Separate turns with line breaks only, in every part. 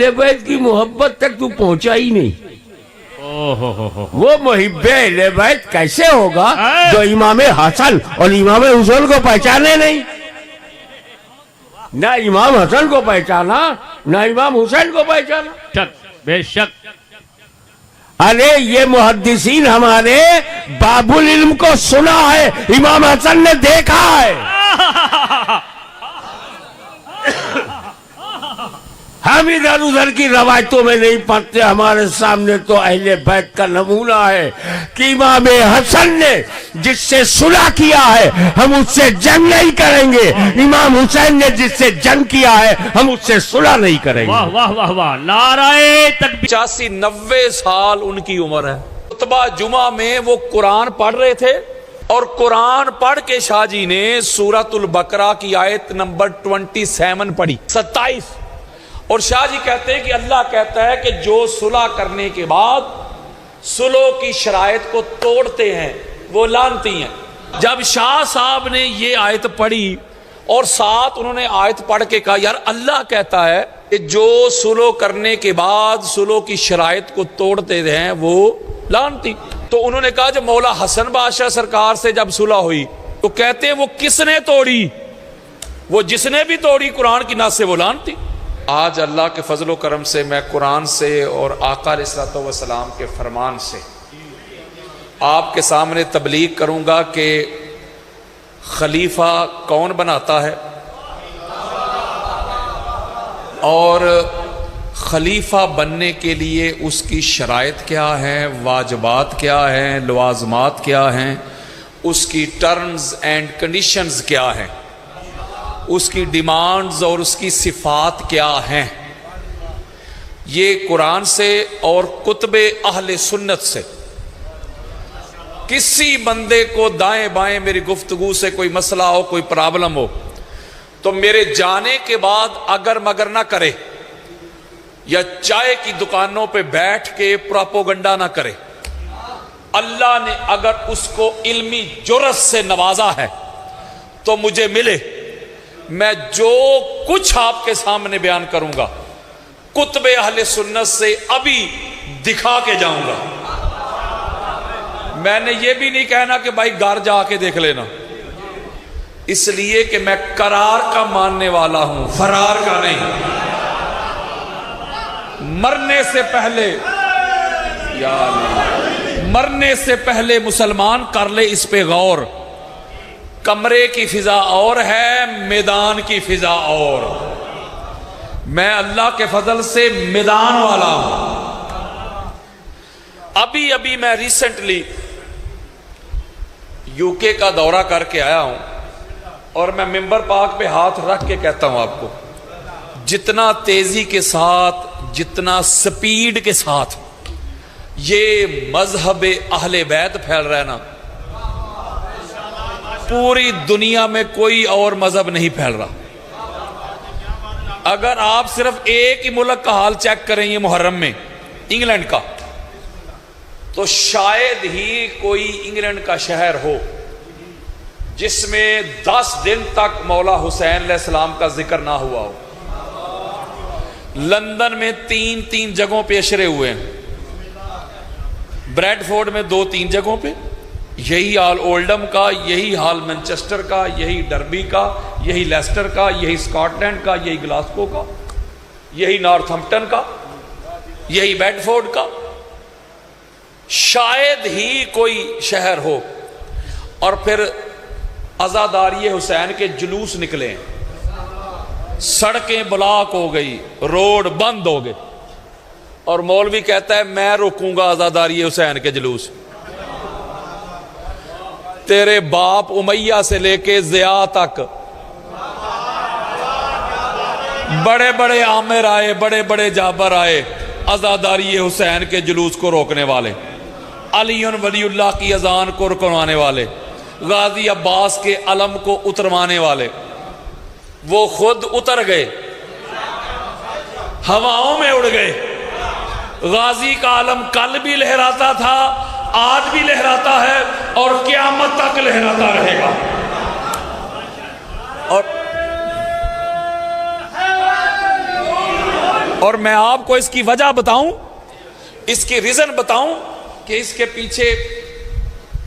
اہل بیت کی محبت تک تو پہنچا ہی نہیں. وہ محب اہل بیت کیسے ہوگا جو امام حسن اور امام حسین کو پہچانے نہیں؟ نہ امام حسن کو پہچانا نہ امام حسین کو پہچانا.
بے شک.
ارے یہ محدثین ہمارے باب العلم کو سنا ہے، امام حسن نے دیکھا ہے. ہم ادھر ادھر کی روایتوں میں نہیں پڑھتے. ہمارے سامنے تو اہل بیت کا نمونہ ہے کہ امام حسن نے جس سے صلح کیا ہے ہم اس سے جنگ نہیں کریں گے، امام حسین نے جس سے جنگ کیا ہے ہم اس سے صلح نہیں کریں گے.
واہ واہ واہ واہ، نعرہ تکبیر.
85-90 سال ان کی عمر ہے. خطبہ جمعہ میں وہ قرآن پڑھ رہے تھے اور قرآن پڑھ کے شاہ جی نے سورۃ البقرہ کی آیت نمبر 27 پڑھی، 27. اور شاہ جی کہتے ہیں کہ اللہ کہتا ہے کہ جو صلح کرنے کے بعد صلح کی شرائط کو توڑتے ہیں وہ لعنتی ہیں. جب شاہ صاحب نے یہ آیت پڑھی اور ساتھ انہوں نے آیت پڑھ کے کہا یار اللہ کہتا ہے کہ جو صلح کرنے کے بعد صلح کی شرائط کو توڑتے ہیں وہ لعنتی. تو انہوں نے کہا جب مولا حسن بادشاہ سرکار سے جب صلح ہوئی تو کہتے ہیں وہ کس نے توڑی؟ وہ جس نے بھی توڑی قرآن کی نص سے وہ لعنتی. آج اللہ کے فضل و کرم سے میں قرآن سے اور آقا علیہ الصلوۃ والسلام کے فرمان سے آپ کے سامنے تبلیغ کروں گا کہ خلیفہ کون بناتا ہے اور خلیفہ بننے کے لیے اس کی شرائط کیا ہیں، واجبات کیا ہیں، لوازمات کیا ہیں، اس کی ٹرمز اینڈ کنڈیشنز کیا ہیں، اس کی ڈیمانڈز اور اس کی صفات کیا ہیں. یہ قرآن سے اور کتب اہل سنت سے. کسی بندے کو دائیں بائیں میری گفتگو سے کوئی مسئلہ ہو، کوئی پرابلم ہو تو میرے جانے کے بعد اگر مگر نہ کرے یا چائے کی دکانوں پہ بیٹھ کے پروپیگنڈا نہ کرے. اللہ نے اگر اس کو علمی جرأت سے نوازا ہے تو مجھے ملے، میں جو کچھ آپ کے سامنے بیان کروں گا کتب اہل سنت سے ابھی دکھا کے جاؤں گا. میں نے یہ بھی نہیں کہنا کہ بھائی گھر جا کے دیکھ لینا، اس لیے کہ میں قرار کا ماننے والا ہوں، فرار کا نہیں. مرنے سے پہلے یا اللہ، مرنے سے پہلے مسلمان کر لے اس پہ غور. کمرے کی فضا اور ہے، میدان کی فضا اور. میں اللہ کے فضل سے میدان والا ہوں. ابھی میں ریسنٹلی یو کے کا دورہ کر کے آیا ہوں اور میں منبر پاک پہ ہاتھ رکھ کے کہتا ہوں آپ کو، جتنا تیزی کے ساتھ، جتنا سپیڈ کے ساتھ یہ مذہب اہل بیت پھیل رہا ہے نا، پوری دنیا میں کوئی اور مذہب نہیں پھیل رہا. اگر آپ صرف ایک ہی ملک کا حال چیک کریں یہ محرم میں، انگلینڈ کا، تو شاید ہی کوئی انگلینڈ کا شہر ہو جس میں 10 دن تک مولا حسین علیہ السلام کا ذکر نہ ہوا ہو. لندن میں 3 جگہوں پہ اشرے ہوئے ہیں، بریڈ فورڈ میں 2-3 جگہوں پہ، یہی حال اولڈم کا، یہی حال مینچسٹر کا، یہی ڈربی کا، یہی لیسٹر کا، یہی اسکاٹ لینڈ کا، یہی گلاسکو کا، یہی نارتھ ہمپٹن کا، یہی بیڈ فورڈ کا. شاید ہی کوئی شہر ہو. اور پھر عزاداری حسین کے جلوس نکلے، سڑکیں بلاک ہو گئی، روڈ بند ہو گئے، اور مولوی کہتا ہے میں روکوں گا عزاداری حسین کے جلوس. تیرے باپ امیہ سے لے کے ضیاء تک بڑے بڑے عامر آئے، بڑے بڑے جابر آئے عزاداری حسین کے جلوس کو روکنے والے، علی ولی اللہ کی اذان کو رکوانے والے، غازی عباس کے علم کو اتروانے والے. وہ خود اتر گئے، ہواؤں میں اڑ گئے. غازی کا علم کل بھی لہراتا تھا، آج بھی لہراتا ہے اور قیامت تک لہراتا رہے گا. اور اور میں آپ کو اس کی وجہ بتاؤں، اس کی ریزن بتاؤں کہ اس کے پیچھے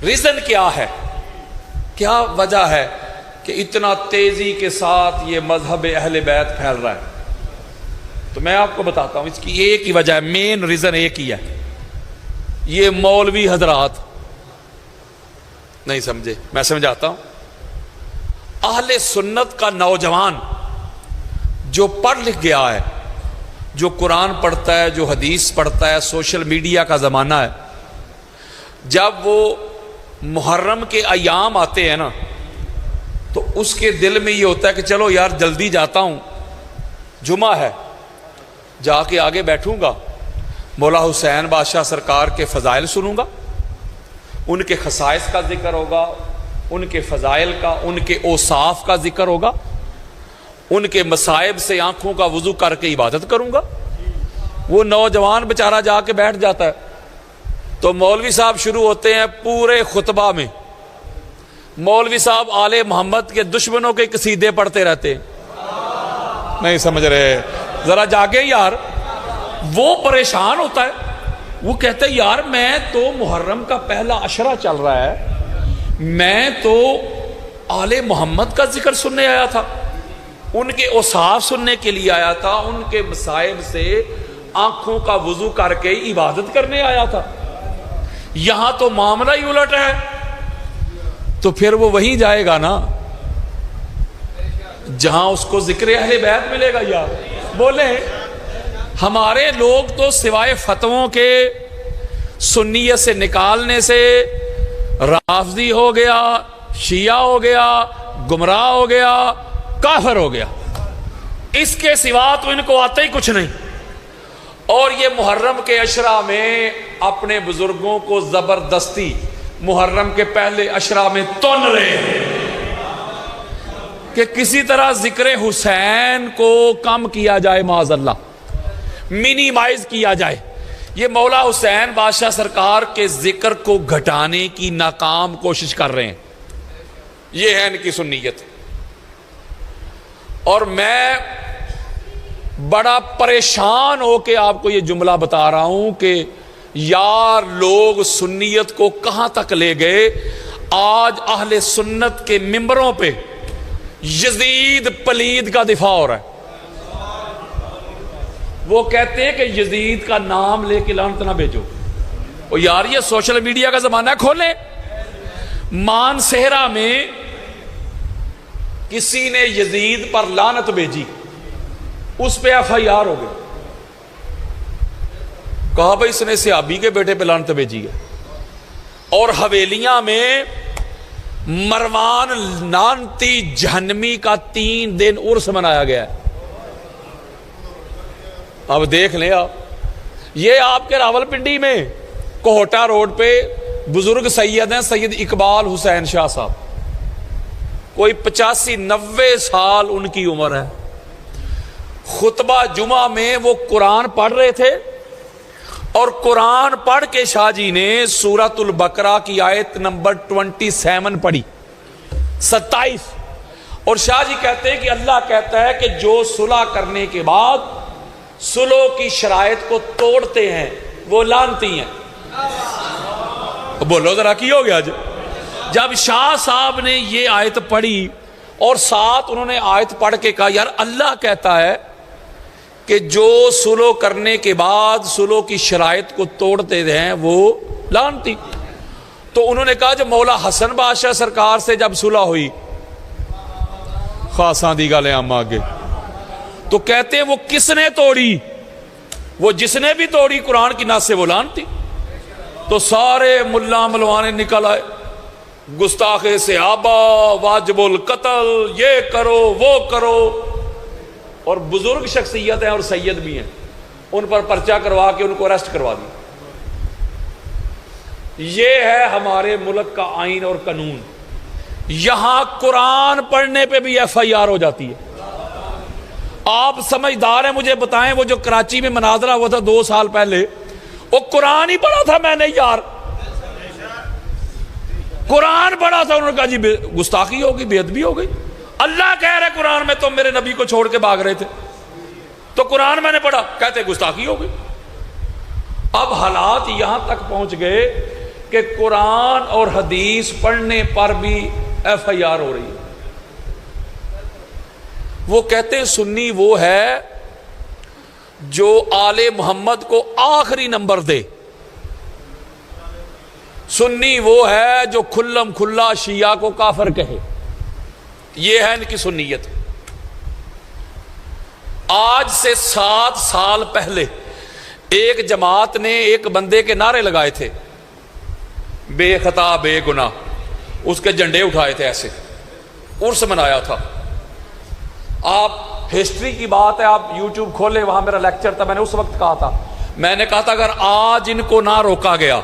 ریزن کیا ہے، کیا وجہ ہے کہ اتنا تیزی کے ساتھ یہ مذہب اہل بیت پھیل رہا ہے. تو میں آپ کو بتاتا ہوں اس کی ایک ہی وجہ ہے، مین ریزن ایک ہی ہے. یہ مولوی حضرات نہیں سمجھے، میں سمجھاتا ہوں. اہل سنت کا نوجوان جو پڑھ لکھ گیا ہے، جو قرآن پڑھتا ہے، جو حدیث پڑھتا ہے، سوشل میڈیا کا زمانہ ہے، جب وہ محرم کے ایام آتے ہیں نا تو اس کے دل میں یہ ہوتا ہے کہ چلو یار جلدی جاتا ہوں، جمعہ ہے، جا کے آگے بیٹھوں گا، مولا حسین بادشاہ سرکار کے فضائل سنوں گا، ان کے خصائص کا ذکر ہوگا، ان کے فضائل کا، ان کے اوصاف کا ذکر ہوگا، ان کے مصائب سے آنکھوں کا وضو کر کے عبادت کروں گا. وہ نوجوان بیچارہ جا کے بیٹھ جاتا ہے تو مولوی صاحب شروع ہوتے ہیں پورے خطبہ میں، مولوی صاحب آل محمد کے دشمنوں کے قصیدے پڑھتے رہتے ہیں. نہیں سمجھ رہے، ذرا جاگے یار. وہ پریشان ہوتا ہے، وہ کہتے ہیں یار میں تو محرم کا پہلا عشرہ چل رہا ہے، میں تو آل محمد کا ذکر سننے آیا تھا، ان کے اوصاف سننے کے لیے آیا تھا، ان کے مصائب سے آنکھوں کا وضو کر کے عبادت کرنے آیا تھا، یہاں تو معاملہ ہی الٹ ہے. تو پھر وہ وہیں جائے گا نا جہاں اس کو ذکر اہل بیت ملے گا. یار بولیں، ہمارے لوگ تو سوائے فتووں کے سنیت سے نکالنے سے رافضی ہو گیا، شیعہ ہو گیا، گمراہ ہو گیا، کافر ہو گیا، اس کے سوا تو ان کو آتا ہی کچھ نہیں. اور یہ محرم کے عشرہ میں اپنے بزرگوں کو زبردستی محرم کے پہلے عشرہ میں تن رہے ہیں کہ کسی طرح ذکر حسین کو کم کیا جائے، معاذ اللہ منیمائز کیا جائے. یہ مولا حسین بادشاہ سرکار کے ذکر کو گھٹانے کی ناکام کوشش کر رہے ہیں. یہ ہے ان کی سنیت. اور میں بڑا پریشان ہو کے آپ کو یہ جملہ بتا رہا ہوں کہ یار لوگ سنیت کو کہاں تک لے گئے. آج اہل سنت کے ممبروں پہ یزید پلید کا دفاع ہو رہا ہے. وہ کہتے ہیں کہ یزید کا نام لے کے لعنت نہ بھیجو. اور یار یہ سوشل میڈیا کا زمانہ ہے، کھولیں. مان صحرا میں کسی نے یزید پر لعنت بھیجی، اس پہ ایف آئی آر ہو گئی، کہا بھائی اس نے صحابی کے بیٹے پہ لعنت بھیجی ہے. اور حویلیاں میں مروان لعنتی جہنمی کا 3 دن عرس منایا گیا ہے. اب دیکھ لیں آپ، یہ آپ کے راول پنڈی میں کوہٹا روڈ پہ بزرگ سید ہیں، سید اقبال حسین شاہ صاحب، کوئی 85-90 سال ان کی عمر ہے. خطبہ جمعہ میں وہ قرآن پڑھ رہے تھے اور قرآن پڑھ کے شاہ جی نے سورۃ البقرہ کی آیت نمبر 27 پڑھی، 27. اور شاہ جی کہتے ہیں کہ اللہ کہتا ہے کہ جو صلح کرنے کے بعد صلح کی شرائط کو توڑتے ہیں وہ لعنتی ہیں. بولو ذرا کی ہو گیا. جب شاہ صاحب نے یہ آیت پڑھی اور ساتھ انہوں نے آیت پڑھ کے کہا یار اللہ کہتا ہے کہ جو صلح کرنے کے بعد صلح کی شرائط کو توڑتے ہیں وہ لعنتی. تو انہوں نے کہا جب مولا حسن بادشاہ سرکار سے جب صلح ہوئی، خاصاں دی گالیں ہم آگے، تو کہتے ہیں وہ کس نے توڑی؟ وہ جس نے بھی توڑی قرآن کی نص سے وہ لعنتی. تو سارے ملا ملوانے نکل آئے، گستاخ صحابہ، واجب القتل، یہ کرو وہ کرو. اور بزرگ شخصیت ہیں اور سید بھی ہیں، ان پر پرچہ کروا کے ان کو اریسٹ کروا دیا. یہ ہے ہمارے ملک کا آئین اور قانون. یہاں قرآن پڑھنے پہ بھی ایف آئی آر ہو جاتی ہے. آپ سمجھدار ہیں، مجھے بتائیں وہ جو کراچی میں مناظرہ ہوا تھا 2 سال پہلے، وہ قرآن ہی پڑھا تھا میں نے یار، قرآن پڑھا تھا. انہوں نے کہا جی گستاخی ہوگی، بے ادبی ہو گئی. اللہ کہہ رہے قرآن میں تم میرے نبی کو چھوڑ کے بھاگ رہے تھے. تو قرآن میں نے پڑھا، کہتے گستاخی ہو گئی۔ اب حالات یہاں تک پہنچ گئے کہ قرآن اور حدیث پڑھنے پر بھی ایف آئی آر ہو رہی ہے۔ وہ کہتے ہیں سنی وہ ہے جو آل محمد کو آخری نمبر دے، سنی وہ ہے جو کھلم کھلا شیعہ کو کافر کہے، یہ ہے ان کی سنیت۔ آج سے 7 سال پہلے ایک جماعت نے ایک بندے کے نعرے لگائے تھے، بے خطا بے گناہ، اس کے جھنڈے اٹھائے تھے، ایسے عرس منایا تھا۔ آپ ہسٹری کی بات ہے، آپ یوٹیوب کھولیں، وہاں میرا لیکچر تھا، میں نے اس وقت کہا تھا، میں نے کہا تھا اگر آج ان کو نہ روکا گیا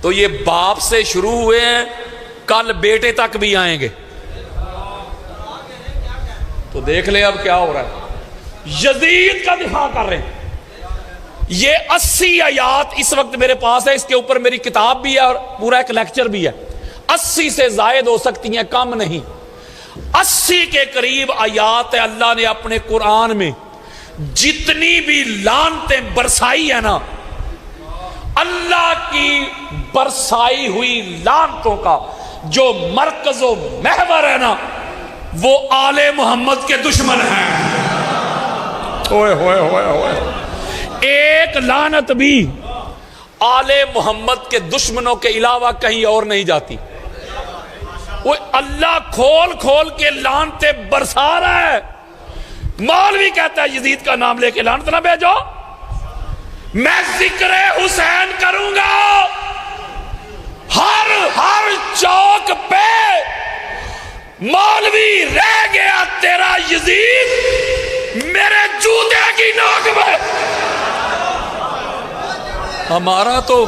تو یہ باپ سے شروع ہوئے ہیں، کل بیٹے تک بھی آئیں گے۔ تو دیکھ لیں اب کیا ہو رہا ہے، یزید کا دفاع کر رہے ہیں۔ یہ 80 آیات اس وقت میرے پاس ہے، اس کے اوپر میری کتاب بھی ہے اور پورا ایک لیکچر بھی ہے، 80 سے زائد ہو سکتی ہیں، کم نہیں، 80 کے قریب آیات ہے۔ اللہ نے اپنے قرآن میں جتنی بھی لعنتیں برسائی ہے نا، اللہ کی برسائی ہوئی لعنتوں کا جو مرکز و محور ہے نا، وہ آل محمد کے دشمن ہیں۔ ہوئے ہوئے ہوئے ہوئے، ایک لعنت بھی آل محمد کے دشمنوں کے علاوہ کہیں اور نہیں جاتی۔ وہ اللہ کھول کھول کے لعنتیں برسا رہا ہے۔ مولوی کہتا ہے یزید کا نام لے کے لعنت نہ بھیجو، میں ذکر حسین کروں گا، ہر چوک پہ مولوی رہ گیا تیرا یزید میرے جوتے کی نوک میں۔ ہمارا تو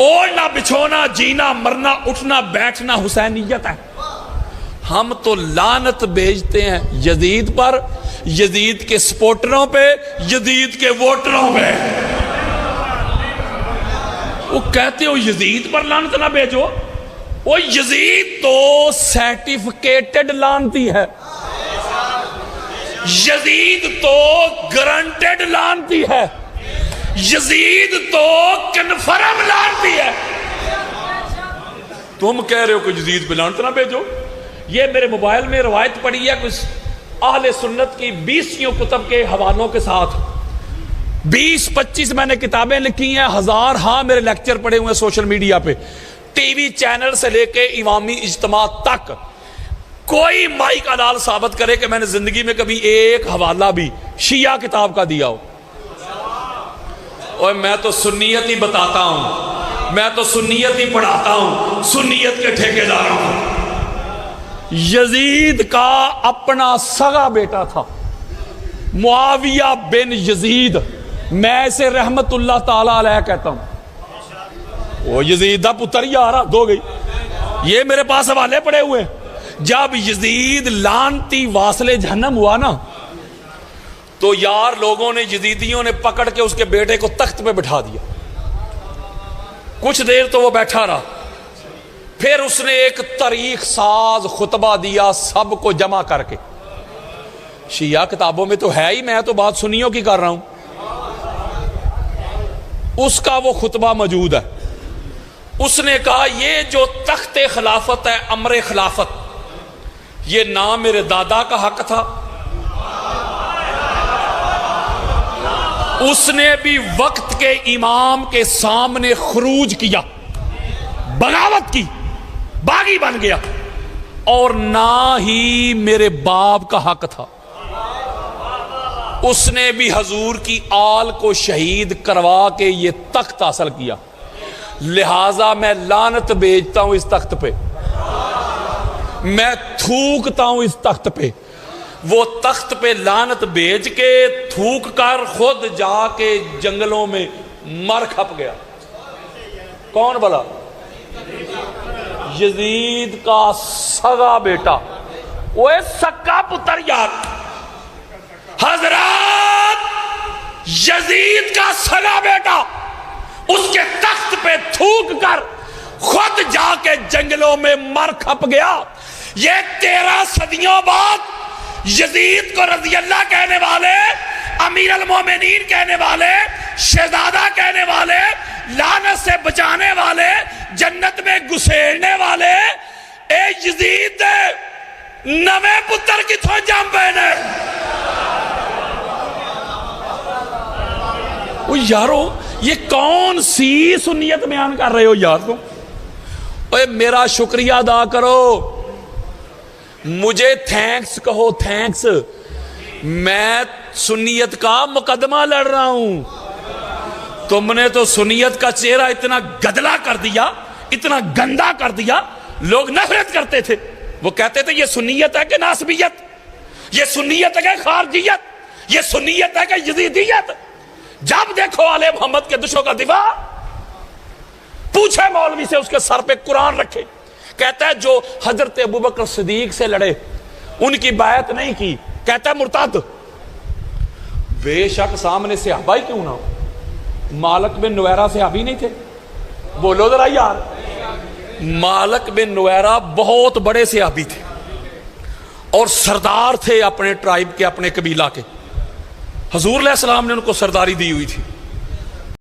اوڑھنا بچھونا، جینا مرنا، اٹھنا بیٹھنا حسینیت ہے۔ ہم تو لعنت بھیجتے ہیں یزید پر، یزید کے سپورٹروں پہ، یزید کے ووٹروں پہ۔ وہ کہتے ہو یزید پر لعنت نہ بھیجو، وہ یزید تو سرٹیفکیٹڈ لعنتی ہے، یزید تو گارنٹیڈ لعنتی ہے، یزید تو کنفرم لعنتی ہے۔ تم کہہ رہے ہو کہ یزید پہ لعنت نہ بھیجو۔ یہ میرے موبائل میں روایت پڑی ہے کچھ اہل سنت کی 20 کتب کے حوالوں کے ساتھ، 20-25 میں نے کتابیں لکھی ہیں، 1000 ہاں میرے لیکچر پڑے ہوئے ہیں سوشل میڈیا پہ، ٹی وی چینل سے لے کے عوامی اجتماع تک۔ کوئی مائی کا لال ثابت کرے کہ میں نے زندگی میں کبھی ایک حوالہ بھی شیعہ کتاب کا دیا ہو۔ اور میں تو سنیت ہی بتاتا ہوں، میں تو سنیت ہی پڑھاتا ہوں، سنیت کے ٹھیکیدار ہوں۔ یزید کا اپنا سگا بیٹا تھا معاویہ بن یزید، میں اسے رحمت اللہ تعالی علیہ کہتا ہوں۔ وہ یزید دا پتر ہی آ رہا دو گئی، یہ میرے پاس حوالے پڑے ہوئے۔ جب یزید لعنتی واصل جہنم ہوا نا، تو یار لوگوں نے، یزیدیوں نے پکڑ کے اس کے بیٹے کو تخت پہ بٹھا دیا۔ کچھ دیر تو وہ بیٹھا رہا، پھر اس نے ایک تاریخ ساز خطبہ دیا سب کو جمع کر کے۔ شیعہ کتابوں میں تو ہے ہی، میں تو بات سنیوں کی کر رہا ہوں۔ اس کا وہ خطبہ موجود ہے۔ اس نے کہا یہ جو تخت خلافت ہے، امر خلافت، یہ نہ میرے دادا کا حق تھا، اس نے بھی وقت کے امام کے سامنے خروج کیا، بغاوت کی، باغی بن گیا، اور نہ ہی میرے باپ کا حق تھا۔ اس نے بھی حضور کی آل کو شہید کروا کے یہ تخت حاصل کیا، لہذا میں لعنت بھیجتا ہوں اس تخت پہ، میں تھوکتا ہوں اس تخت پہ۔ وہ تخت پہ لعنت بھیج کے تھوک کر خود جا کے جنگلوں میں مر کھپ گیا۔ کون بلا؟ یزید کا سگا بیٹا، وہ سکا پتر یار۔ حضرات، یزید کا سگا بیٹا اس کے تخت پہ تھوک کر خود جا کے جنگلوں میں مر کھپ گیا۔ یہ 13 صدیوں بعد یزید کو رضی اللہ کہنے والے، امیر المومنین کہنے والے، شہزادہ کہنے والے، لعنت سے بچانے والے، جنت میں گسیڑنے والے، اے یزید دے نویں پتر کتھوں جم پینے۔ او یارو یہ کون سی سنیت بیان کر رہے ہو یار تم؟ اے میرا شکریہ ادا کرو، مجھے تھینکس کہو، تھینکس۔ میں سنیت کا مقدمہ لڑ رہا ہوں، تم نے تو سنیت کا چہرہ اتنا گدلا کر دیا، اتنا گندا کر دیا، لوگ نفرت کرتے تھے، وہ کہتے تھے یہ سنیت ہے کہ ناسبیت، یہ سنیت ہے کہ خارجیت، یہ سنیت ہے کہ یزیدیت۔ جب دیکھو آل محمد کے دشمنوں کا دفاع، پوچھے مولوی سے، اس کے سر پہ قرآن رکھے، کہتا ہے جو حضرت ابوبکر صدیق سے لڑے ان کی بیعت نہیں کی، کہتا ہے مرتد۔ بے شک سامنے صحابہ ہی کیوں نہ ہو، مالک بن نویرہ صحابی نہیں تھے؟ بولو ذرا یار، مالک بن نویرہ بہت بڑے صحابی تھے اور سردار تھے اپنے ٹرائب کے، اپنے قبیلہ کے۔ حضور علیہ السلام نے ان کو سرداری دی ہوئی تھی۔